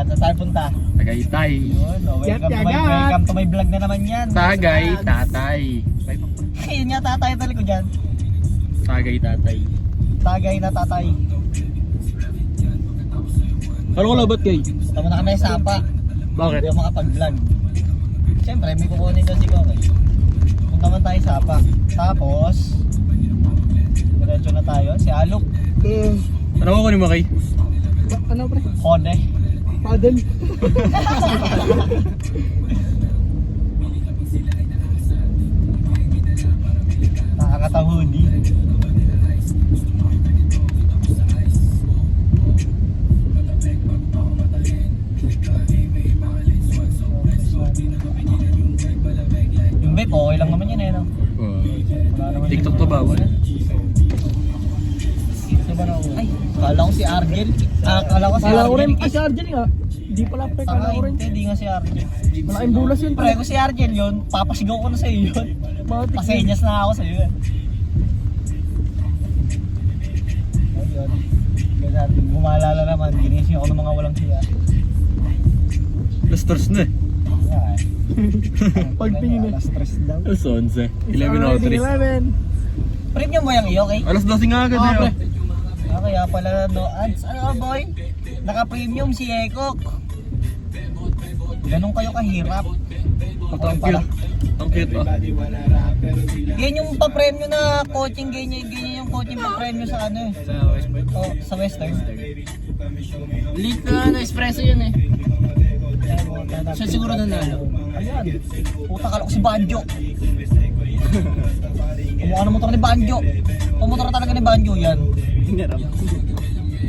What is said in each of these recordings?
Yan, saan tayo punta? Tagaytay. Yun, oh, welcome to my vlog na naman yan. Tagay, tatay. Yun nga tatay tali ko dyan. Tagay, tatay. Tagay na tatay. Ano ko labat kay? Tama na kami sa Sapa. Bakit? Hindi ako makapag-vlog. Siyempre, may kukunin doon si Kokoy. Punta man tayo sa Sapa. Tapos, diretso na tayo. Si Alok. Ano ko kunin mo kay? Ano pre? Kone. Paddle. Nakakatahudi. Yung vape, okay lang naman yan eh, no? Wala naman TikTok to bawal. Ay, kala ko si Argel. Kala ko si Kala ko rin, Argel. si Argel nga. Hindi pala pre, kala ko rin. Hindi nga si Argel. Malaking bulas yun Pre, kung si Argel yun, papasigaw ko na sa iyo yun. Matik. Pasenyas na ako sa iyo yun. Ayun. Ganyan, gumalala naman, ginising ako ng mga walang siya. Lusters na eh. Yeah. Pagtingin eh. Alas stress daw. Alas 11. 11:03. 11. Premium mo yung iyo, okay? Alas 12 nga agad Ah, pre. eh. Kaya pala no ads. Ano boy? Naka-premium si Ekok. Ganun kayo kahirap. Ang cute. Ang cute oh. Ganyan yung pa-premium na coaching, ganyan yung coaching pa-premium sa ano eh. Oh, sa Western. Late na ano, espresso yun eh. Siya siguro nanalo. Ayan. Puta kala ko si Banjo. Kumukha ng motor ni Banjo. Kung motor talaga ni Banjo yan.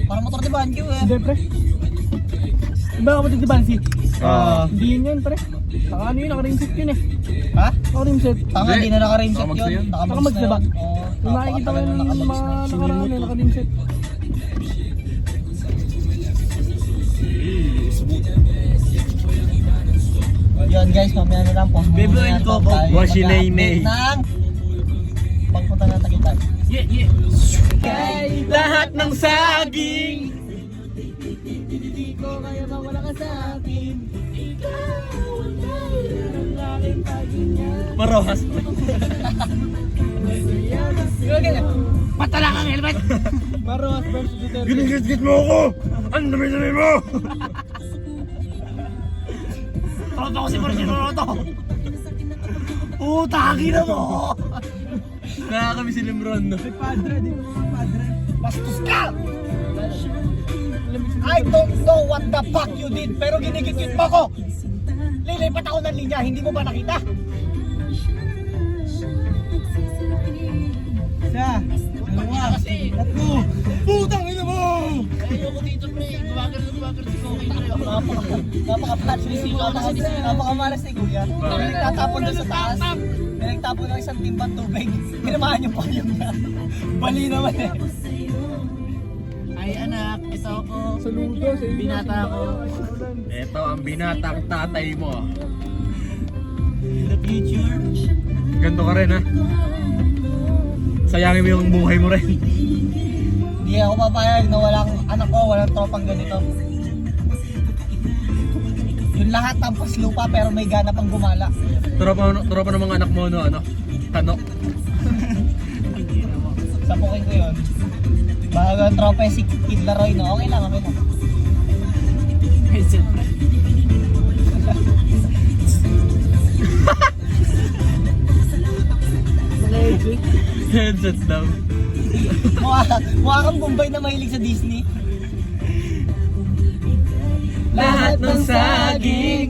Parang motor ni Banjo eh. Hindi pre. Iba kapatid ni Bansi. Ah. Hindi yun yan pre. Naka ano yun, naka-rim set yun eh. Ha? Naka-rim set. Tanga, di na naka-rim set Nakamags na yun. yun. Nakamags na ba? Oo. Kung nakikita ko yung mga nakaraan eh, naka-rim set. Yun guys, mamaya na lang po. Bebo and Coco. Washinay-nay. Nang pagpunta na Tagaytay. Yeah, yeah. Kay Lahat ng saging. Hindi ko kaya mawala ka sa akin. Ikaw ang kailan ng aking paghinga. Marohas. Patala kang helmet! Maros versus Duterte. Ginigit-git mo ako! Ang dami-dami mo! Toto ko si Marcelo. Utaki na mo! Nakakami si Lemron no? Padre, di ko mga padre. bastos ka! I don't know what the fuck you did, pero ginigit mo ko! Lilipat ako ng linya, hindi mo ba nakita? Isa, dalawa, tatlo. Putang ina mo! Ayoko dito pre, gumagal si Koki pre. Napakamalas ni Kuya. Nagtatapon doon sa taas. Nagtatapon ng isang timbang tubig. Pinamahan yung payong niya. Bali naman eh. Ay anak, ito ako. Saludo sa inyo. Binata ko. Ito ang binatang tatay mo. In the future. Ganto ka rin ha? Sayangin mo yung buhay mo rin. Hindi ako papayag na walang anak ko, walang tropang ganito. Yung lahat tampas lupa pero may gana pang gumala. Tropa ng mga anak mo no, ano? Kano? Sapukin ko yun. Bago ang tropa si Kid Laroy, no? Okay lang, okay lang. Headsets daw. Mukha kang Bombay na mahilig sa Disney. Lahat ng saging.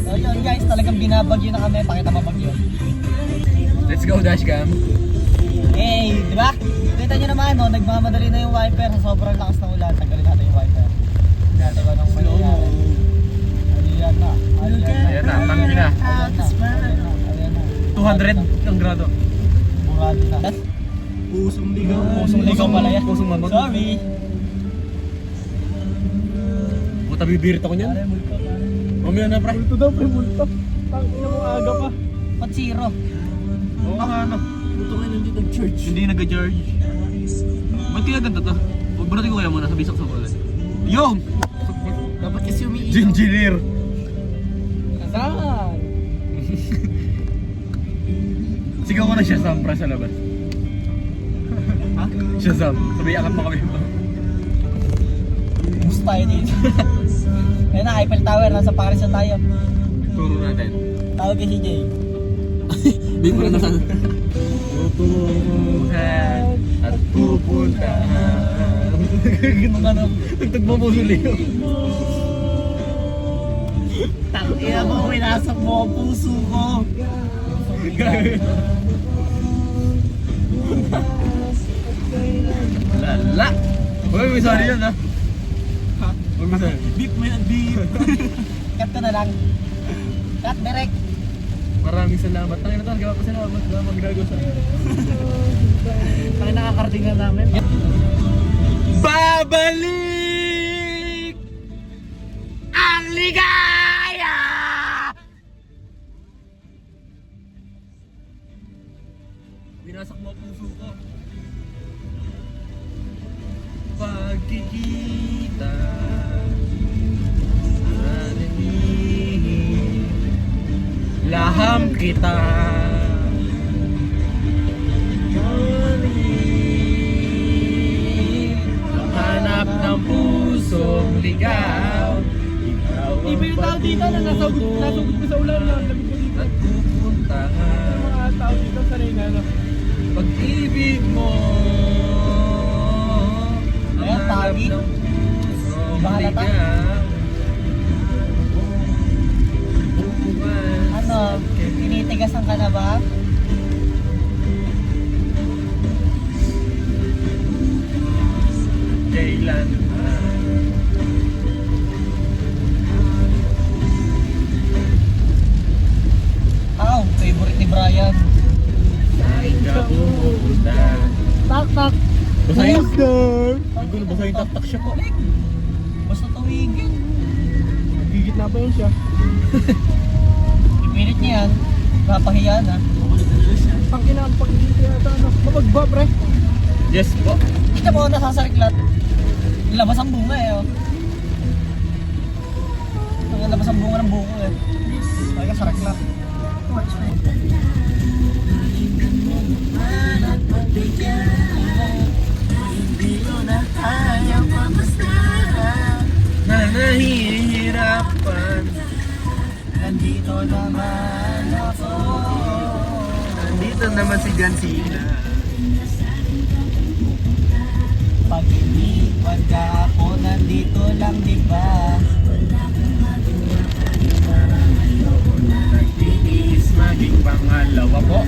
So yun guys, talagang binabagyo na kami. Pakita mo bagyo. Let's go dashcam. Hey, di ba? Kita nyo naman, no? Nagmamadali na yung wiper sa sobrang lakas ng ulan. Tanggalin natin yung wiper. Natin ko nung mangyayari. Ayan na. Ayan na, tanggi na. Ayan na. 200 ang grado. Burado na. Pusong ligaw. Pusong ligaw pala yan. Pusong mabag. Sorry. Buta bibirit ako niyan. Pare, multo, pare. Mamaya na pre. Multo daw pre, multo. Tangina mo aga pa. Ba't zero? Oo nga, ano. Buto kayo hindi nag-charge. Hindi nag-charge. Ba't kaya ganda to? Huwag natin ko kaya muna, sabi saksak ulit. Yung! Dapat kasi umiinom. Gingineer! Saan? Sigaw ko na siya Sam sa labas. Ha? Siya Sam, sabay akap mo kami ba? Boost tayo dito. Ayun na, Eiffel Tower. Nasa Paris na tayo. Turo natin. Tawag kay CJ. Big mo na saan? Pupuntahan at pupuntahan. Ganun ka na. Tugtog mo mo huli. Tangina mo, winasak mo ang puso ko. Lala! Uy, may sali yan ha. Ha? Uy, may sali. Beep mo yan, beep. Cut ko na lang. Cut, direct. Maraming salamat. Tangina to, gawa pa salamat. Gawa magagawa sa akin. Tayo nakakarating na namin. Babalik! Ang ligaya! Binasak mo ang puso ko. Pagkikita naninihin, laham kita. Hanap ng pusong ligaw. Ikaw ang Iba yung tao dito na nasagot ko sa ulan na. Lamig ko dito. at pupuntahan. Yung mga tao dito sanay na ano. Pag-ibig mo. Ayan, tagi. Bahalata. Ano, tinitigasan ka na ba? Kailan Aw, favorite ni Brian. ka pupunta? Tak, tak. Basahin. Master! Ang gulo, basahin tak-tak siya po. Basta tuwigin. Gigit na pa yun siya. Ipilit niya yan. Papahiya na. Pangina ang pag-gigit yata ano. Mabagba pre. Yes po. Kita mo nasasariklat. Labas ang bunga eh. Oh. Ang labas ang bunga ng buko eh. Kaya sariklat. Na nahihirapan. Nandito naman ako. Nandito naman si John Cena. Pag iniwan ka ako, nandito lang diba? Nagtitiis maging pangalawa po.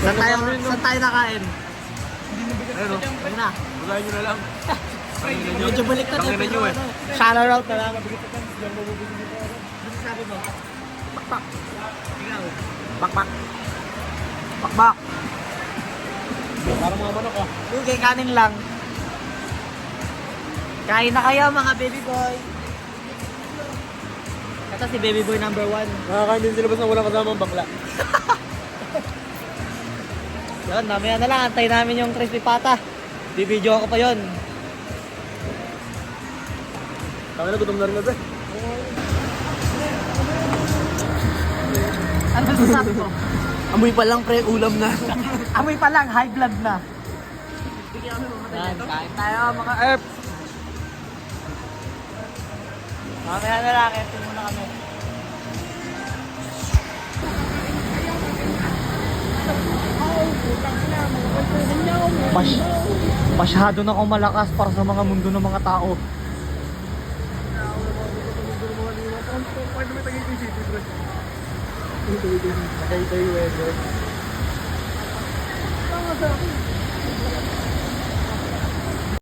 Saan tayo nakain? Ano? Ano na? Bulayan nyo na lang. Medyo balik na Tangina nyo eh. Shout out na lang. Sabi mo? Bakbak. Ikaw. Bakbak. Bakbak. Parang mga manok ah. Okay, kanin lang. Kain na kayo mga baby boy. Ito si baby boy number 1. Nakakain din sila basta wala kasamang bakla. Yun, mamaya na lang. Antay namin yung crispy pata. Bibidyo ako pa yun. Kami na gutom na rin na pre. Ano sasabi ko? Amoy pa lang pre, ulam na. Amoy pa lang, high blood na. Yan, kain tayo mga herb. Mamaya na lang, eto muna kami. Masyado na akong malakas para sa mga mundo ng mga tao. Nakita yung weather.